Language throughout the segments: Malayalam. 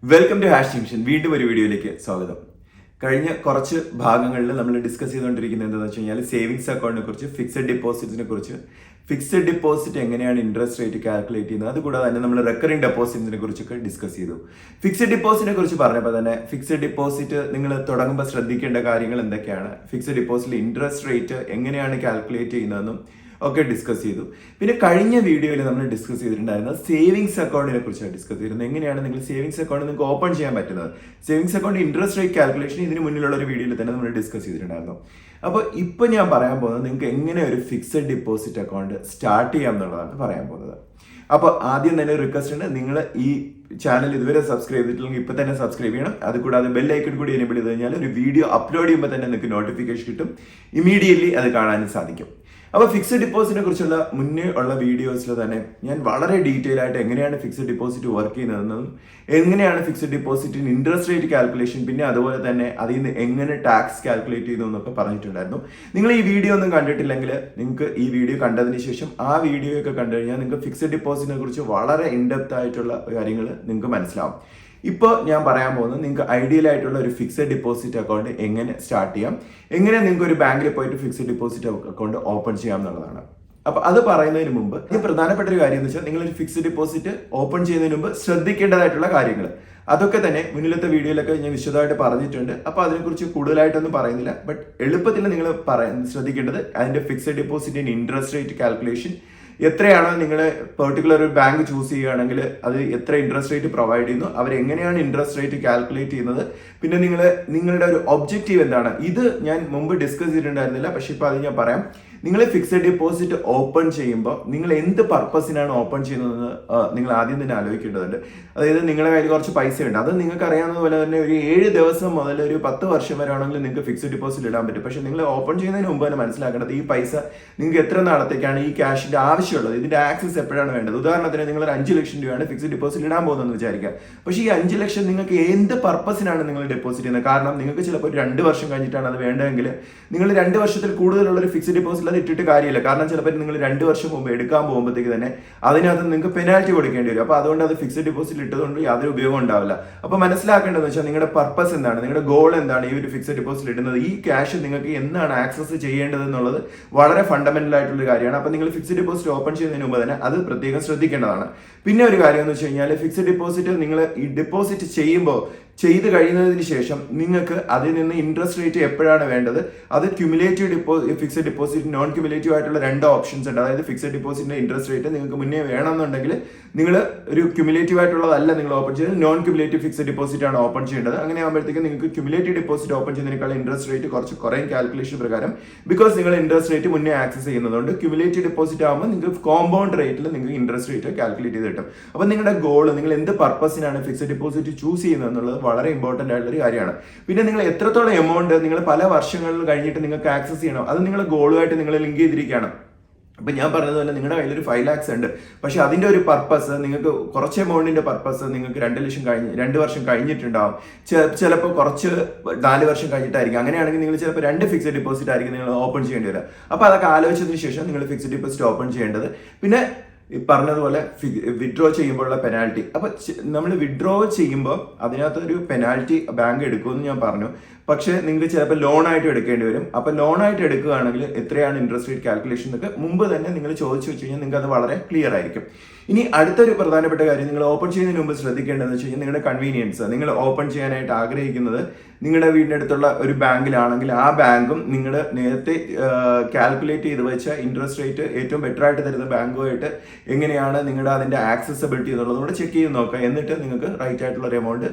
Welcome to hash junction. വീണ്ടും ഒരു വീഡിയോയിലേക്ക് സ്വാഗതം. കഴിഞ്ഞ കുറച്ച് ഭാഗങ്ങളിൽ നമ്മൾ ഡിസ്കസ് ചെയ്തുകൊണ്ടിരിക്കുന്നത് എന്താണെന്ന് വെച്ച് കഴിഞ്ഞാൽ സേവിങ്സ് അക്കൗണ്ടിനെ കുറിച്ച്, ഫിക്സഡ് ഡിപ്പോസിറ്റിനെ കുറിച്ച്, ഫിക്സഡ് ഡിപ്പോസിറ്റ് എങ്ങനെയാണ് ഇൻട്രസ്റ്റ് റേറ്റ് കാൽക്കുലേറ്റ് ചെയ്യുന്നത്, അതുകൂടാതെ തന്നെ നമ്മൾ റെക്കറിംഗ് ഡെപ്പോസിറ്റിനെ കുറിച്ചൊക്കെ ഡിസ്കസ് ചെയ്തു. ഫിക്സഡ് ഡിപ്പോസിറ്റിനെ കുറിച്ച് പറഞ്ഞപ്പോൾ തന്നെ ഫിക്സഡ് ഡിപ്പോസിറ്റ് നിങ്ങൾ തുടങ്ങുമ്പോൾ ശ്രദ്ധിക്കേണ്ട കാര്യങ്ങൾ എന്തൊക്കെയാണ്, ഫിക്സഡ് ഡിപ്പോസിറ്റിൽ ഇൻട്രസ്റ്റ് റേറ്റ് എങ്ങനെയാണ് കാൽക്കുലേറ്റ് ചെയ്യുന്നതെന്നും ഒക്കെ ഡിസ്കസ് ചെയ്തു. പിന്നെ കഴിഞ്ഞ വീഡിയോയിൽ നമ്മൾ ഡിസ്കസ് ചെയ്തിട്ടുണ്ടായിരുന്നത് സേവിങ്സ് അക്കൗണ്ടിനെ കുറിച്ചാണ് ഡിസ്കസ് ചെയ്തിരുന്നത്. എങ്ങനെയാണ് നിങ്ങൾ സേവിങ്സ് അക്കൗണ്ട് നിങ്ങൾക്ക് ഓപ്പൺ ചെയ്യാൻ പറ്റുന്നത്, savings account interest rate calculation ഇതിന് മുന്നിലുള്ള ഒരു വീഡിയോയിൽ തന്നെ നമ്മൾ ഡിസ്കസ് ചെയ്തിട്ടുണ്ടായിരുന്നു. അപ്പോൾ ഇപ്പോൾ ഞാൻ പറയാൻ പോകുന്നത് നിങ്ങൾക്ക് എങ്ങനെ ഒരു ഫിക്സഡ് ഡിപ്പോസിറ്റ് അക്കൗണ്ട് സ്റ്റാർട്ട് ചെയ്യാം എന്നുള്ളതാണ് പറയാൻ പോകുന്നത്. അപ്പോൾ ആദ്യം തന്നെ റിക്വസ്റ്റ് ഉണ്ട്, നിങ്ങൾ ഈ ചാനൽ ഇതുവരെ സബ്സ്ക്രൈബ് ചെയ്തിട്ടില്ലെങ്കിൽ ഇപ്പോൾ തന്നെ സബ്സ്ക്രൈബ് ചെയ്യണം. അതുകൂടാതെ ബെൽ ഐക്കൺ കൂടി എനേബിൾ ചെയ്ത് കഴിഞ്ഞാൽ ഒരു വീഡിയോ അപ്ലോഡ് ചെയ്യുമ്പോൾ തന്നെ നിങ്ങൾക്ക് നോട്ടിഫിക്കേഷൻ കിട്ടും, ഇമ്മീഡിയറ്റ്ലി അത് കാണാനും സാധിക്കും. അപ്പോൾ ഫിക്സഡ് ഡിപ്പോസിറ്റിനെ കുറിച്ചുള്ള മുന്നേ ഉള്ള വീഡിയോസിൽ തന്നെ ഞാൻ വളരെ ഡീറ്റെയിൽ ആയിട്ട് എങ്ങനെയാണ് ഫിക്സഡ് ഡിപ്പോസിറ്റ് വർക്ക് ചെയ്യുന്നതെന്നും എങ്ങനെയാണ് ഫിക്സഡ് ഡിപ്പോസിറ്റിന് ഇൻട്രസ്റ്റ് റേറ്റ് കാൽക്കുലേഷൻ, പിന്നെ അതുപോലെ തന്നെ അതിൽ നിന്ന് എങ്ങനെ ടാക്സ് കാൽക്കുലേറ്റ് ചെയ്യുന്നു എന്നൊക്കെ പറഞ്ഞിട്ടുണ്ടായിരുന്നു. നിങ്ങൾ ഈ വീഡിയോ ഒന്നും കണ്ടിട്ടില്ലെങ്കിൽ നിങ്ങൾക്ക് ഈ വീഡിയോ കണ്ടതിന് ശേഷം ആ വീഡിയോ ഒക്കെ കണ്ടു കഴിഞ്ഞാൽ നിങ്ങൾക്ക് ഫിക്സഡ് ഡിപ്പോസിറ്റിനെ കുറിച്ച് വളരെ ഇൻഡെപ്ത് ആയിട്ടുള്ള കാര്യങ്ങൾ നിങ്ങൾക്ക് മനസ്സിലാവും. ഇപ്പോൾ ഞാൻ പറയാൻ പോകുന്നത് നിങ്ങൾക്ക് ഐഡിയൽ ആയിട്ടുള്ള ഒരു ഫിക്സഡ് ഡിപ്പോസിറ്റ് അക്കൗണ്ട് എങ്ങനെ സ്റ്റാർട്ട് ചെയ്യാം, എങ്ങനെ നിങ്ങൾക്ക് ഒരു ബാങ്കിൽ പോയിട്ട് ഫിക്സഡ് ഡിപ്പോസിറ്റ് അക്കൗണ്ട് ഓപ്പൺ ചെയ്യാം എന്നുള്ളതാണ്. അപ്പോൾ അത് പറയുന്നതിന് മുമ്പ് ഈ പ്രധാനപ്പെട്ട ഒരു കാര്യം എന്ന് വെച്ചാൽ നിങ്ങളൊരു ഫിക്സഡ് ഡിപ്പോസിറ്റ് ഓപ്പൺ ചെയ്യുന്നതിന് മുമ്പ് ശ്രദ്ധിക്കേണ്ടതായിട്ടുള്ള കാര്യങ്ങൾ അതൊക്കെ തന്നെ മുന്നിലത്തെ വീഡിയോയിലൊക്കെ ഞാൻ വിശദമായിട്ട് പറഞ്ഞിട്ടുണ്ട്. അപ്പോൾ അതിനെക്കുറിച്ച് കൂടുതലായിട്ടൊന്നും പറയുന്നില്ല. ബട്ട് എളുപ്പത്തിൽ നിങ്ങൾ ശ്രദ്ധിക്കേണ്ടത് അതിൻ്റെ ഫിക്സഡ് ഡിപ്പോസിറ്റിൻ്റെ ഇൻട്രസ്റ്റ് റേറ്റ് കാൽക്കുലേഷൻ എത്രയാണോ നിങ്ങൾ പെർട്ടിക്കുലർ ഒരു ബാങ്ക് ചൂസ് ചെയ്യുകയാണെങ്കിൽ അത് എത്ര ഇൻട്രസ്റ്റ് റേറ്റ് പ്രൊവൈഡ് ചെയ്യുന്നു, അവരെങ്ങനെയാണ് ഇൻട്രസ്റ്റ് റേറ്റ് കാൽക്കുലേറ്റ് ചെയ്യുന്നത്, പിന്നെ നിങ്ങളുടെ ഒരു ഒബ്ജക്റ്റീവ് എന്താണ്. ഇത് ഞാൻ മുമ്പ് ഡിസ്കസ് ചെയ്തിട്ടുണ്ടായിരുന്നില്ല, പക്ഷെ ഇപ്പോൾ അത് ഞാൻ പറയാം. നിങ്ങൾ ഫിക്സഡ് ഡിപ്പോസിറ്റ് ഓപ്പൺ ചെയ്യുമ്പോൾ നിങ്ങൾ എന്ത് പർപ്പസിനാണ് ഓപ്പൺ ചെയ്യുന്നതെന്ന് നിങ്ങൾ ആദ്യം തന്നെ ആലോചിക്കേണ്ടതുണ്ട്. അതായത് നിങ്ങളുടെ കയ്യിൽ കുറച്ച് പൈസ ഉണ്ട്, അത് നിങ്ങൾക്ക് അറിയാവുന്ന പോലെ തന്നെ ഒരു 7 ദിവസം മുതൽ ഒരു 10 വർഷം വരെ ആണെങ്കിൽ നിങ്ങൾക്ക് ഫിക്സഡ് ഡിപ്പോസിറ്റ് ഇടാൻ പറ്റും. പക്ഷേ നിങ്ങൾ ഓപ്പൺ ചെയ്യുന്നതിന് മുമ്പ് തന്നെ മനസ്സിലാക്കേണ്ടത് ഈ പൈസ നിങ്ങൾക്ക് എത്ര നാളത്തേക്കാണ് ഈ ക്യാഷിന്റെ ആവശ്യമുള്ളത്, ഇതിന്റെ ആക്സസ് എപ്പോഴാണ് വേണ്ടത്. ഉദാഹരണത്തിന് നിങ്ങൾ ഒരു 5 ലക്ഷം രൂപയാണ് ഫിക്സഡ് ഡിപ്പോസിറ്റ് ഇടാൻ പോകുന്നതെന്ന് വിചാരിക്കുക. പക്ഷേ ഈ 5 ലക്ഷം നിങ്ങൾക്ക് എന്ത് പർപ്പസിനാണ് നിങ്ങൾ ഡെപ്പോസിറ്റ് ചെയ്യുന്നത്. കാരണം നിങ്ങൾക്ക് ചിലപ്പോൾ 2 വർഷം കഴിഞ്ഞിട്ടാണ് അത് വേണ്ടതെങ്കിൽ നിങ്ങൾ 2 വർഷത്തിൽ കൂടുതലുള്ള ഒരു ഫിക്സഡ് ഡിപ്പോസിറ്റ് അത് ഇട്ടിട്ട് കാര്യമില്ല. കാരണം ചിലപ്പോൾ നിങ്ങൾ 2 വർഷം മുമ്പ് എടുക്കാൻ പോകുമ്പോഴത്തേക്ക് തന്നെ അതിനകത്ത് നിങ്ങൾക്ക് പെനാൽറ്റി കൊടുക്കേണ്ടി വരും. അപ്പോൾ അതുകൊണ്ട് അത് ഫിക്സഡ് ഡിപ്പോസിറ്റ് ഇട്ടതുകൊണ്ട് യാതൊരു ഉപയോഗം ഉണ്ടാവില്ല. അപ്പോൾ മനസ്സിലാക്കേണ്ടതെന്ന് വെച്ചാൽ നിങ്ങളുടെ പർപ്പസ് എന്താണ്, നിങ്ങളുടെ ഗോൾ എന്താണ് ഈ ഒരു ഫിക്സഡ് ഡിപ്പോസിറ്റ് ഇടുന്നത്, ഈ ക്യാഷ് നിങ്ങൾക്ക് എന്നാണ് ആക്സസ് ചെയ്യേണ്ടത് എന്നുള്ളത് വളരെ ഫണ്ടമെന്റൽ ആയിട്ടുള്ള കാര്യമാണ്. അപ്പോൾ നിങ്ങൾ ഫിക്സഡ് ഡിപ്പോസിറ്റ് ഓപ്പൺ ചെയ്യുന്നതിന് മുമ്പ് തന്നെ അത് പ്രത്യേകം ശ്രദ്ധിക്കേണ്ടതാണ്. പിന്നെ ഒരു കാര്യം എന്ന് വെച്ച് കഴിഞ്ഞാൽ ഫിക്സഡ് ഡിപ്പോസിറ്റ് നിങ്ങൾ ഈ ഡിപ്പോസിറ്റ് ചെയ്ത് കഴിയുന്നതിന് ശേഷം നിങ്ങൾക്ക് അതിൽ നിന്ന് ഇൻട്രസ്റ്റ് റേറ്റ് എപ്പോഴാണ് വേണ്ടത്, അത് cumulative fixed deposit, non cumulative ആയിട്ടുള്ള 2 ഓപ്ഷൻസ് ഉണ്ട്. അതായത് ഫിക്സഡ് ഡിപ്പോസിറ്റിന്റെ ഇൻട്രസ്റ്റ് റേറ്റ് നിങ്ങൾക്ക് മുന്നേ വേണമെന്നുണ്ടെങ്കിൽ നിങ്ങൾ ഒരു ക്യുമുലേറ്റീവ് ആയിട്ടുള്ളതല്ല നിങ്ങൾ ഓപ്പൺ ചെയ്യുന്നത്, നോൺ ക്യുമുലേറ്റീവ് ഫിക്സഡ് ഡിപ്പോസിറ്റ് ആണ് ഓപ്പൺ ചെയ്യേണ്ടത്. അങ്ങനെ ആകുമ്പോഴത്തേക്ക് നിങ്ങൾക്ക് ക്യുമുലേറ്റീവ് ഡിപ്പോസിറ്റ് ഓപ്പൺ ചെയ്യുന്നതിനേക്കാൾ ഇൻട്രസ്റ്റ് റേറ്റ് കുറച്ച് കുറയും കാൽക്കുലേഷൻ പ്രകാരം. ബിക്കോസ് നിങ്ങൾ ഇൻട്രസ്റ്റ് റേറ്റ് മുന്നേ ആക്സസ് ചെയ്യുന്നതുകൊണ്ട് ക്യുമുലേറ്റീവ് ഡിപ്പോസിറ്റ് ആകുമ്പോൾ നിങ്ങൾക്ക് കോമ്പൗണ്ട് റേറ്റിൽ നിങ്ങൾക്ക് ഇൻട്രസ്റ്റ് റേറ്റ് കാൽക്കുലേറ്റ് ചെയ്ത് കിട്ടും. അപ്പോൾ നിങ്ങളുടെ ഗോൾ, നിങ്ങൾ എന്ത് പർപ്പസിനാണ് ഫിക്സഡ് ഡിപ്പോസിറ്റ് ചൂസ് ചെയ്യുന്നത് എന്നുള്ളത് വളരെ ഇമ്പോർട്ടന്റ് ആയിട്ടുള്ള ഒരു കാര്യമാണ്. പിന്നെ നിങ്ങൾ എത്രത്തോളം എമൗണ്ട് നിങ്ങൾ പല വർഷങ്ങളിൽ കഴിഞ്ഞിട്ട് നിങ്ങൾക്ക് ആക്സസ് ചെയ്യണം, അത് നിങ്ങളുടെ ഗോളുമായിട്ട് നിങ്ങൾ ലിങ്ക് ചെയ്തിരിക്കുകയാണ്. അപ്പം ഞാൻ പറഞ്ഞതുപോലെ നിങ്ങളുടെ കയ്യിൽ ഒരു 5 lakhs ഉണ്ട്, പക്ഷെ അതിൻ്റെ ഒരു പർപ്പസ് നിങ്ങൾക്ക് കുറച്ച് എമൗണ്ടിന്റെ പർപ്പസ് നിങ്ങൾക്ക് 2 വർഷം കഴിഞ്ഞിട്ടുണ്ടാവും, ചിലപ്പോൾ കുറച്ച് 4 വർഷം കഴിഞ്ഞിട്ടായിരിക്കും. അങ്ങനെയാണെങ്കിൽ നിങ്ങൾ ചിലപ്പോൾ 2 ഫിക്സഡ് ഡിപ്പോസിറ്റ് ആയിരിക്കും നിങ്ങൾ ഓപ്പൺ ചെയ്യേണ്ടി വരിക. അപ്പോൾ അതൊക്കെ ആലോചിച്ചതിന് ശേഷം നിങ്ങൾ ഫിക്സഡ് ഡിപ്പോസിറ്റ് ഓപ്പൺ ചെയ്യേണ്ടത്. പിന്നെ ഈ പറഞ്ഞതുപോലെ വിഡ്രോ ചെയ്യുമ്പോഴുള്ള പെനാൽറ്റി, അപ്പോൾ നമ്മൾ വിഡ്രോ ചെയ്യുമ്പോൾ അതിനകത്ത് ഒരു പെനാൽറ്റി ബാങ്ക് എടുക്കുമെന്ന് ഞാൻ പറഞ്ഞു. പക്ഷേ നിങ്ങൾക്ക് ചിലപ്പോൾ ലോണായിട്ട് എടുക്കേണ്ടി വരും. അപ്പോൾ ലോണായിട്ട് എടുക്കുകയാണെങ്കിൽ എത്രയാണ് ഇൻട്രസ്റ്റ് റേറ്റ് കാൽക്കുലേഷൻ എന്നൊക്കെ മുമ്പ് തന്നെ നിങ്ങൾ ചോദിച്ചു വെച്ച് കഴിഞ്ഞാൽ നിങ്ങൾക്ക് അത് വളരെ ക്ലിയർ ആയിരിക്കും. ഇനി അടുത്തൊരു പ്രധാനപ്പെട്ട കാര്യം നിങ്ങൾ ഓപ്പൺ ചെയ്യുന്നതിന് മുമ്പ് ശ്രദ്ധിക്കേണ്ടതെന്ന് വെച്ച് കഴിഞ്ഞാൽ നിങ്ങളുടെ കൺവീനിയൻസ്. നിങ്ങൾ ഓപ്പൺ ചെയ്യാനായിട്ട് ആഗ്രഹിക്കുന്നത് നിങ്ങളുടെ വീടിൻ്റെ അടുത്തുള്ള ഒരു ബാങ്കിലാണെങ്കിൽ ആ ബാങ്കും നിങ്ങൾ നേരത്തെ കാൽക്കുലേറ്റ് ചെയ്ത് വെച്ച ഇൻട്രസ്റ്റ് റേറ്റ് ഏറ്റവും ബെറ്റർ ആയിട്ട് തരുന്ന ബാങ്കുമായിട്ട് എങ്ങനെയാണ് നിങ്ങളുടെ അതിൻ്റെ ആക്സസബിലിറ്റി എന്നുള്ളത് കൂടെ ചെക്ക് ചെയ്ത് നോക്കുക. എന്നിട്ട് നിങ്ങൾക്ക് റൈറ്റ് ആയിട്ടുള്ള ഒരു എമൗണ്ട്,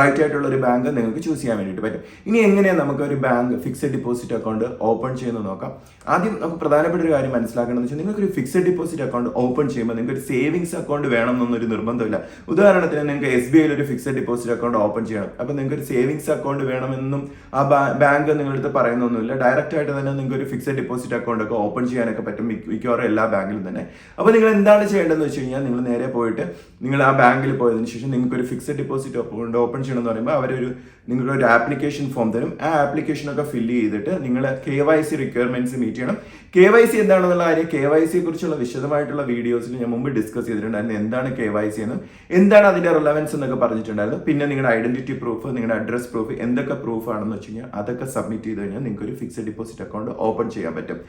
റൈറ്റ് ആയിട്ടുള്ള ഒരു ബാങ്ക് നിങ്ങൾക്ക് ചൂസ് ചെയ്യാൻ വേണ്ടിയിട്ട് പറ്റും. ഇനി എങ്ങനെയാണ് നമുക്ക് ഒരു bank fixed deposit account open ചെയ്യുന്നത് നോക്കാം. ആദ്യം നമുക്ക് പ്രധാനപ്പെട്ട ഒരു കാര്യം മനസ്സിലാക്കേണ്ടതെന്ന് വെച്ചാൽ നിങ്ങൾക്ക് ഒരു ഫിക്സഡ് ഡിപ്പോസിറ്റ് അക്കൗണ്ട് ഓപ്പൺ ചെയ്യുമ്പോൾ നിങ്ങൾക്ക് ഒരു സേവിങ്സ് അക്കൗണ്ട് വേണം എന്നൊരു നിർബന്ധമില്ല. ഉദാഹരണത്തിന് നിങ്ങൾക്ക് SBI ഒരു ഫിക്സഡ് ഡിപ്പോസിറ്റ് അക്കൗണ്ട് ഓപ്പൺ ചെയ്യണം, അപ്പോൾ നിങ്ങൾക്ക് ഒരു സേവിങ്സ് അക്കൗണ്ട് വേണമെന്നും ആ ബാങ്ക് നിങ്ങളടുത്ത് പറയുന്നൊന്നുമില്ല. ഡയറക്റ്റ് ആയിട്ട് തന്നെ നിങ്ങൾക്ക് ഒരു ഫിക്സഡ് ഡിപ്പോസിറ്റ് അക്കൗണ്ട് ഒക്കെ ഓപ്പൺ ചെയ്യാനൊക്കെ പറ്റും മിക്കവാറും എല്ലാ ബാങ്കിലും തന്നെ. അപ്പോൾ നിങ്ങൾ എന്താണ് ചെയ്യേണ്ടതെന്ന് വെച്ച് കഴിഞ്ഞാൽ നിങ്ങൾ നേരെ പോയിട്ട് നിങ്ങൾ ആ ബാങ്കിൽ പോയതിനു ശേഷം നിങ്ങൾക്ക് ഒരു ഫിക്സഡ് ഡിപ്പോസിറ്റ് അക്കൗണ്ട് ഓപ്പൺ ചെയ്യണമെന്ന് പറയുമ്പോൾ നിങ്ങളുടെ ഒരു ആപ്ലിക്കേഷൻ ഫോം തരും. ആ ആപ്ലിക്കേഷനൊക്കെ ഫില്ല് ചെയ്തിട്ട് നിങ്ങൾ KYC റിക്വയർമെന്റ്സ് മീറ്റ് ചെയ്യണം. KYC എന്താണെന്നുള്ള കാര്യം KYC കുറിച്ചുള്ള വിശദമായിട്ടുള്ള വീഡിയോസിൽ ഞാൻ മുമ്പ് ഡിസ്കസ് ചെയ്തിട്ടുണ്ടായിരുന്നു. എന്താണ് KYC എന്നും എന്താണ് അതിന്റെ റിലവൻസ് എന്നൊക്കെ പറഞ്ഞിട്ടുണ്ടായിരുന്നു. പിന്നെ നിങ്ങളുടെ ഐഡന്റിറ്റി പ്രൂഫ്, നിങ്ങളുടെ അഡ്രസ് പ്രൂഫ്, എന്തൊക്കെ പ്രൂഫ് ആണെന്ന് വെച്ച് കഴിഞ്ഞാൽ അതൊക്കെ സബ്മിറ്റ് ചെയ്ത് കഴിഞ്ഞാൽ നിങ്ങൾക്ക് ഒരു ഫിക്സഡ് ഡിപ്പോസിറ്റ് അക്കൗണ്ട് ഓപ്പൺ ചെയ്യാൻ പറ്റും.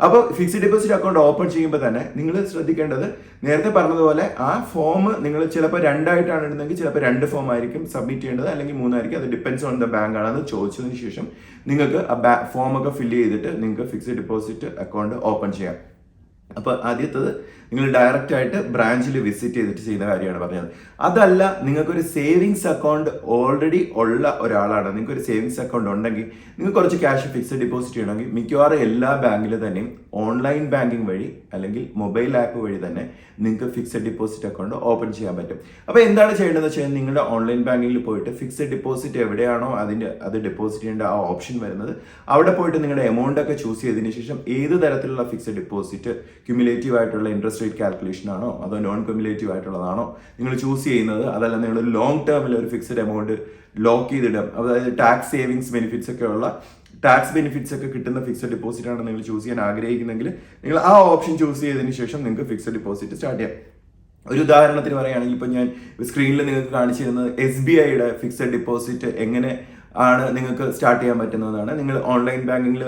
അപ്പോൾ ഫിക്സഡ് ഡിപ്പോസിറ്റ് അക്കൗണ്ട് ഓപ്പൺ ചെയ്യുമ്പോൾ തന്നെ നിങ്ങൾ ശ്രദ്ധിക്കേണ്ടത്, നേരത്തെ പറഞ്ഞതുപോലെ ആ ഫോം നിങ്ങൾ ചിലപ്പോൾ 2 ആയിട്ടാണ് ഇടുന്നതെങ്കിൽ ചിലപ്പോൾ 2 ഫോം ആയിരിക്കും സബ്മിറ്റ് ചെയ്യേണ്ടത്, അല്ലെങ്കിൽ 3 ആയിരിക്കും. അത് ഡിപ്പെൻസ് ഓൺ ദ ബാങ്ക് ആണെന്ന് ചോദിച്ചതിന് ശേഷം നിങ്ങൾക്ക് ആ ഫോമൊക്കെ ഫില്ല് ചെയ്തിട്ട് നിങ്ങൾക്ക് ഫിക്സഡ് ഡിപ്പോസിറ്റ് അക്കൗണ്ട് ഓപ്പൺ ചെയ്യാം. അപ്പോൾ ആദ്യത്തത് നിങ്ങൾ ഡയറക്റ്റ് ആയിട്ട് ബ്രാഞ്ചിൽ വിസിറ്റ് ചെയ്തിട്ട് ചെയ്യുന്ന കാര്യമാണ് പറഞ്ഞത്. അതല്ല, നിങ്ങൾക്കൊരു സേവിങ്സ് അക്കൗണ്ട് ഓൾറെഡി ഉള്ള ഒരാളാണ്, നിങ്ങൾക്കൊരു സേവിങ്സ് അക്കൗണ്ട് ഉണ്ടെങ്കിൽ നിങ്ങൾക്ക് കുറച്ച് ക്യാഷ് ഫിക്സഡ് ഡിപ്പോസിറ്റ് ചെയ്യണമെങ്കിൽ മിക്കവാറും എല്ലാ ബാങ്കിലും തന്നെയും ഓൺലൈൻ ബാങ്കിങ് വഴി അല്ലെങ്കിൽ മൊബൈൽ ആപ്പ് വഴി തന്നെ നിങ്ങൾക്ക് ഫിക്സഡ് ഡിപ്പോസിറ്റ് അക്കൗണ്ട് ഓപ്പൺ ചെയ്യാൻ പറ്റും. അപ്പോൾ എന്താണ് ചെയ്യേണ്ടതെന്ന് വെച്ചാൽ നിങ്ങളുടെ ഓൺലൈൻ ബാങ്കിങ്ങിൽ പോയിട്ട് ഫിക്സഡ് ഡിപ്പോസിറ്റ് എവിടെയാണോ അത് ഡെപ്പോസിറ്റ് ചെയ്യേണ്ട ആ ഓപ്ഷൻ വരുന്നത്, അവിടെ പോയിട്ട് നിങ്ങളുടെ എമൗണ്ട് ഒക്കെ ചൂസ് ചെയ്തതിന് ശേഷം ഏത് തരത്തിലുള്ള ഫിക്സഡ് ഡിപ്പോസിറ്റ്, ക്യുമുലേറ്റീവ് ആയിട്ടുള്ള ഇൻട്രസ്റ്റ് റേറ്റ് കാൽക്കുലേഷൻ ആണോ അതോ നോൺ ക്യുമുലേറ്റീവ് ആയിട്ടുള്ളതാണോ നിങ്ങൾ ചൂസ് ചെയ്യുന്നത്, അതല്ല നിങ്ങൾ ലോങ് ടേമിൽ ഒരു ഫിക്സഡ് എമൗണ്ട് ലോക്ക് ചെയ്തിടാം, അതായത് ടാക്സ് സേവിങ്സ് ബെനിഫിറ്റ്സ് ഒക്കെ ഉള്ള ടാക്സ് ബെനിഫിറ്റ്സ് ഒക്കെ കിട്ടുന്ന ഫിക്സഡ് ഡിപ്പോസിറ്റ് ആണ് നിങ്ങൾ ചൂസ് ചെയ്യാൻ ആഗ്രഹിക്കുന്നെങ്കിൽ നിങ്ങൾ ആ ഓപ്ഷൻ ചൂസ് ചെയ്തതിന് ശേഷം നിങ്ങൾക്ക് ഫിക്സഡ് ഡിപ്പോസിറ്റ് സ്റ്റാർട്ട് ചെയ്യാം. ഒരു ഉദാഹരണത്തിന് പറയുകയാണെങ്കിൽ ഇപ്പം ഞാൻ സ്ക്രീനിൽ നിങ്ങൾക്ക് കാണിച്ചു തരുന്നത് SBIയുടെ ഫിക്സഡ് ഡിപ്പോസിറ്റ് എങ്ങനെ ആണ് നിങ്ങൾക്ക് സ്റ്റാർട്ട് ചെയ്യാൻ പറ്റുന്നതാണ്. നിങ്ങൾ ഓൺലൈൻ ബാങ്കിങ്ങിൽ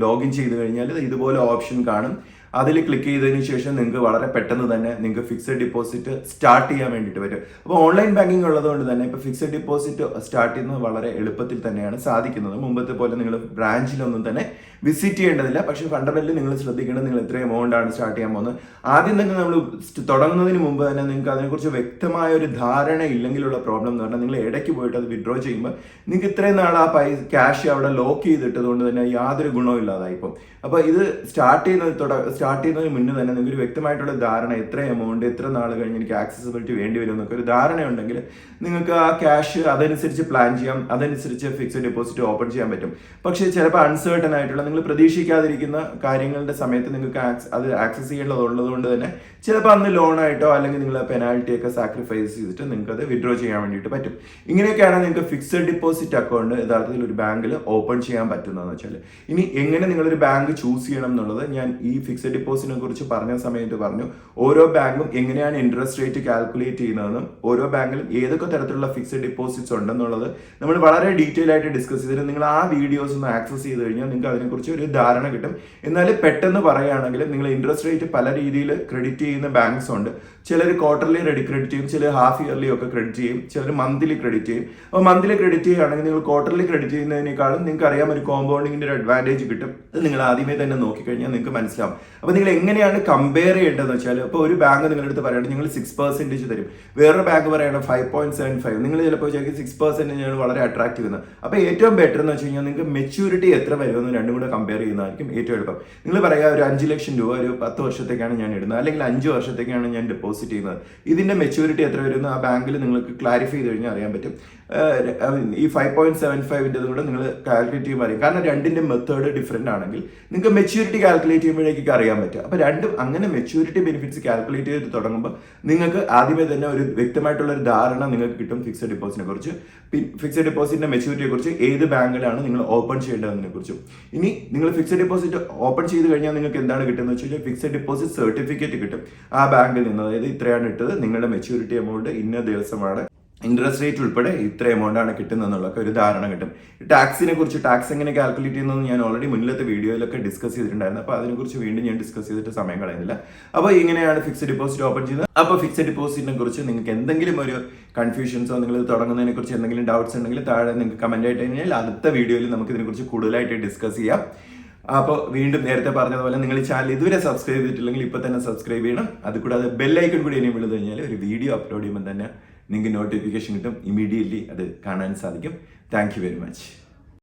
ലോഗിൻ ചെയ്ത് കഴിഞ്ഞാൽ ഇതുപോലെ ഓപ്ഷൻ കാണും. അതിൽ ക്ലിക്ക് ചെയ്തതിന് ശേഷം നിങ്ങൾക്ക് വളരെ പെട്ടെന്ന് തന്നെ നിങ്ങൾക്ക് ഫിക്സഡ് ഡിപ്പോസിറ്റ് സ്റ്റാർട്ട് ചെയ്യാൻ വേണ്ടിയിട്ട് വരും. അപ്പോൾ ഓൺലൈൻ ബാങ്കിങ് ഉള്ളതുകൊണ്ട് തന്നെ ഇപ്പോൾ ഫിക്സഡ് ഡിപ്പോസിറ്റ് സ്റ്റാർട്ട് ചെയ്യുന്നത് വളരെ എളുപ്പത്തിൽ തന്നെയാണ് സാധിക്കുന്നത്. മുമ്പത്തെ പോലെ നിങ്ങൾ ബ്രാഞ്ചിലൊന്നും തന്നെ വിസിറ്റ് ചെയ്യേണ്ടതില്ല. പക്ഷേ ഫണ്ടമെന്റലി നിങ്ങൾ ശ്രദ്ധിക്കേണ്ടത് നിങ്ങൾ എത്ര എമൗണ്ട് ആണ് സ്റ്റാർട്ട് ചെയ്യാൻ പോകുന്നത്. ആദ്യം തന്നെ നമ്മൾ തുടങ്ങുന്നതിന് മുമ്പ് തന്നെ നിങ്ങൾക്ക് അതിനെക്കുറിച്ച് വ്യക്തമായ ഒരു ധാരണ ഇല്ലെങ്കിലുള്ള പ്രോബ്ലം എന്ന് പറഞ്ഞാൽ നിങ്ങൾ ഇടയ്ക്ക് പോയിട്ട് അത് വിഡ്രോ ചെയ്യുമ്പോൾ നിങ്ങൾക്ക് ഇത്രയും നാൾ ആ ക്യാഷ് അവിടെ ലോക്ക് ചെയ്തിട്ടതുകൊണ്ട് തന്നെ യാതൊരു ഗുണവും ഇല്ലാതായിപ്പോൾ. അപ്പോൾ ഇത് സ്റ്റാർട്ട് ചെയ്യുന്നതിന് മുന്നേ തന്നെ നിങ്ങൾക്ക് ഒരു വ്യക്തമായിട്ടുള്ള ധാരണ, എത്ര എമൗണ്ട് എത്ര നാൾ കഴിഞ്ഞ് എനിക്ക് ആക്സസിബിലിറ്റി വേണ്ടി വരും എന്നൊക്കെ ഒരു ധാരണ ഉണ്ടെങ്കിൽ നിങ്ങൾക്ക് ആ ക്യാഷ് അതനുസരിച്ച് പ്ലാൻ ചെയ്യാം, അതനുസരിച്ച് ഫിക്സഡ് ഡിപ്പോസിറ്റ് ഓപ്പൺ ചെയ്യാൻ പറ്റും. പക്ഷേ ചിലപ്പോൾ അൺസേർട്ടൺ ആയിട്ടുള്ള നിങ്ങൾ പ്രതീക്ഷിക്കാതിരിക്കുന്ന കാര്യങ്ങളുടെ സമയത്ത് നിങ്ങൾക്ക് അത് ആക്സസ് ചെയ്യേണ്ടതുള്ളത് കൊണ്ട് തന്നെ ചിലപ്പോൾ അന്ന് ലോണായിട്ടോ അല്ലെങ്കിൽ നിങ്ങൾ പെനാൽറ്റി ഒക്കെ സാക്രിഫൈസ് ചെയ്തിട്ട് നിങ്ങൾക്ക് അത് വിഡ്രോ ചെയ്യാൻ വേണ്ടിയിട്ട് പറ്റും. ഇങ്ങനെയൊക്കെയാണ് നിങ്ങൾക്ക് ഫിക്സഡ് ഡിപ്പോസിറ്റ് അക്കൗണ്ട് യഥാർത്ഥത്തിൽ ഒരു ബാങ്കിൽ ഓപ്പൺ ചെയ്യാൻ പറ്റുന്നതെന്ന് വെച്ചാൽ. ഇനി എങ്ങനെ നിങ്ങളൊരു ബാങ്ക് ചൂസ് ചെയ്യണം എന്നുള്ളത് ഞാൻ ഈ ഫിക്സഡ് ഡിപ്പോസിറ്റിനെ കുറിച്ച് പറഞ്ഞ സമയത്ത് പറഞ്ഞു. ഓരോ ബാങ്കും എങ്ങനെയാണ് ഇൻട്രസ്റ്റ് റേറ്റ് കാൽക്കുലേറ്റ് ചെയ്യുന്നതെന്നും ഓരോ ബാങ്കിലും ഏതൊക്കെ തരത്തിലുള്ള ഫിക്സഡ് ഡിപ്പോസിറ്റ്സ് ഉണ്ടെന്നുള്ളത് നമ്മൾ വളരെ ഡീറ്റെയിൽ ആയിട്ട് ഡിസ്കസ് ചെയ്തിട്ട് നിങ്ങൾ ആ വീഡിയോസ് ഒന്ന് ആക്സസ് ചെയ്ത് കഴിഞ്ഞാൽ നിങ്ങൾക്ക് അതിനെക്കുറിച്ച് ഒരു ധാരണ കിട്ടും. എന്നാൽ പെട്ടെന്ന് പറയുകയാണെങ്കിൽ നിങ്ങൾ ഇൻട്രസ്റ്റ് റേറ്റ് പല രീതിയിൽ ക്രെഡിറ്റ് ചെയ്യുന്ന ബാങ്ക്സ് ഉണ്ട്. ചിലർ ക്വാർട്ടർലി ക്രെഡിറ്റ് ചെയ്യും, ചിലർ ഹാഫ് ഇയർലി ഒക്കെ ക്രെഡിറ്റ് ചെയ്യും, ചിലർ മന്ത്ലി ക്രെഡിറ്റ് ചെയ്യും. അപ്പോൾ മന്ത്ലി ക്രെഡിറ്റ് ചെയ്യുകയാണെങ്കിൽ നിങ്ങൾ ക്വാർട്ടർലി ക്രെഡിറ്റ് ചെയ്യുന്നതിനേക്കാളും നിങ്ങൾക്ക് അറിയാം ഒരു കോമ്പൗണ്ടിങ്ങിന്റെ ഒരു അഡ്വാൻറ്റേജ് കിട്ടും. അത് നിങ്ങൾ ആദ്യമേ തന്നെ നോക്കിക്കഴിഞ്ഞാൽ നിങ്ങൾക്ക് മനസ്സിലാവും. അപ്പോൾ നിങ്ങൾ എങ്ങനെയാണ് കമ്പയർ ചെയ്യേണ്ടതെന്ന് വെച്ചാൽ, ഇപ്പോൾ ഒരു ബാങ്ക് നിങ്ങളുടെ അടുത്ത് പറയുകയാണെങ്കിൽ നിങ്ങൾ 6% തരും, വേറൊരു ബാങ്ക് പറയുകയാണ് 5.75, നിങ്ങൾ ചിലപ്പോൾ വിചാരിക്കും 6% വളരെ അട്രാക്റ്റീവ് എന്ന്. അപ്പോൾ ഏറ്റവും ബെറ്റർ എന്ന് വെച്ച് കഴിഞ്ഞാൽ നിങ്ങൾക്ക് മെച്യൂരിറ്റി എത്ര വരുമെന്ന് രണ്ടും കൂടെ കമ്പയർ ചെയ്യുന്നതായിരിക്കും ഏറ്റവും എളുപ്പം. നിങ്ങൾ പറയുക ഒരു 5 ലക്ഷം രൂപ ഒരു 10 വർഷത്തേക്കാണ് ഞാൻ ഇടുന്നത്, അല്ലെങ്കിൽ 5 വർഷത്തേക്കാണ് ഞാൻ ഡെപ്പോസിറ്റ് ചെയ്യുന്നത്, ഇതിന്റെ മെച്യൂരിറ്റി എത്ര വരുമെന്ന് ആ ബാങ്കിൽ നിങ്ങൾക്ക് ക്ലാരിഫൈ ചെയ്ത് കഴിഞ്ഞാൽ അറിയാൻ പറ്റും. ഈ 5.75 കൂടെ നിങ്ങൾ കാൽക്കുലേറ്റ് ചെയ്യുമ്പോൾ അറിയാം. കാരണം രണ്ടിന്റെ മെത്തേഡ് ഡിഫറെന്റ് ആണെങ്കിൽ നിങ്ങൾക്ക് മെച്യൂരിറ്റി കാൽക്കുലേറ്റ് ചെയ്യുമ്പോഴേക്കും അറിയാൻ പറ്റും. അപ്പോൾ രണ്ടും അങ്ങനെ മെച്യൂരിറ്റി ബെനിഫിറ്റ്സ് കാൽക്കുലേറ്റ് ചെയ്ത് തുടങ്ങുമ്പോൾ നിങ്ങൾക്ക് ആദ്യമേ തന്നെ ഒരു വ്യക്തമായിട്ടുള്ള ഒരു ധാരണ നിങ്ങൾക്ക് കിട്ടും ഫിക്സഡ് ഡിപ്പോസിറ്റിനെ കുറിച്ച്, ഫിക്സഡ് ഡിപ്പോസിറ്റിന്റെ മെച്യൂരിറ്റിയെ കുറിച്ച്, ഏത് ബാങ്കിലാണ് നിങ്ങൾ ഓപ്പൺ ചെയ്യേണ്ടതിനെ കുറിച്ചും. ഇനി നിങ്ങൾ ഫിക്സഡ് ഡിപ്പോസിറ്റ് ഓപ്പൺ ചെയ്ത് കഴിഞ്ഞാൽ നിങ്ങൾക്ക് എന്താണ് കിട്ടുന്നത് വെച്ച് കഴിഞ്ഞാൽ ഫിക്സഡ് ഡിപ്പോസിറ്റ് സർട്ടിഫിക്കറ്റ് കിട്ടും ആ ബാങ്കിൽ നിന്ന്. അതായത് ഇത്രയാണ് ഇട്ടത്, നിങ്ങളുടെ മെച്യൂരിറ്റി എമൗണ്ട് ഇന്ന ദിവസമാണ്, ഇൻട്രസ്റ്റ് റേറ്റ് ഉൾപ്പെടെ ഇത്ര എമൗണ്ട് ആണ് കിട്ടുന്നതെന്നുള്ളൊക്കെ ഒരു ധാരണ കിട്ടും. ടാക്സിനെ കുറിച്ച്, ടാക്സ് എങ്ങനെ കാൽക്കുലേറ്റ് ചെയ്യുന്നത് ഞാൻ ഓൾറെഡി മുന്നിലത്തെ വീഡിയോയിലൊക്കെ ഡിസ്കസ് ചെയ്തിട്ടുണ്ടായിരുന്നു. അപ്പോൾ അതിനെക്കുറിച്ച് വീണ്ടും ഞാൻ ഡിസ്കസ് ചെയ്തിട്ട് സമയം കളയുന്നില്ല. അപ്പോൾ ഇങ്ങനെയാണ് ഫിക്സഡ് ഡിപ്പോസിറ്റ് ഓപ്പൺ ചെയ്യുന്നത്. അപ്പോൾ ഫിക്സഡ് ഡിപ്പോസിറ്റിനെ കുറിച്ച് നിങ്ങൾക്ക് എന്തെങ്കിലും ഒരു കൺഫ്യൂഷൻസോ നിങ്ങൾ തുടങ്ങുന്നതിനെ കുറിച്ച് എന്തെങ്കിലും ഡൗട്ട്സ് ഉണ്ടെങ്കിൽ താഴെ നിങ്ങൾക്ക് കമന്റ് ആയിട്ട് കഴിഞ്ഞാൽ അടുത്ത വീഡിയോയിൽ നമുക്ക് ഇതിനെക്കുറിച്ച് കൂടുതലായിട്ട് ഡിസ്കസ് ചെയ്യാം. അപ്പോൾ വീണ്ടും നേരത്തെ പറഞ്ഞതുപോലെ നിങ്ങൾ ഈ ചാനൽ ഇതുവരെ സബ്സ്ക്രൈബ് ചെയ്തിട്ടില്ലെങ്കിൽ ഇപ്പോൾ തന്നെ സബ്സ്ക്രൈബ് ചെയ്യണം. അതുകൂടാതെ ബെല്ലൈക്കൺ കൂടി എന്നെ വിളിച്ചു കഴിഞ്ഞാൽ ഒരു വീഡിയോ അപ്ലോഡ് ചെയ്യുമ്പോൾ തന്നെ നിങ്ങൾക്ക് നോട്ടിഫിക്കേഷൻ കിട്ടും, ഇമീഡിയറ്റ്ലി അത് കാണാൻ സാധിക്കും. Thank you very much.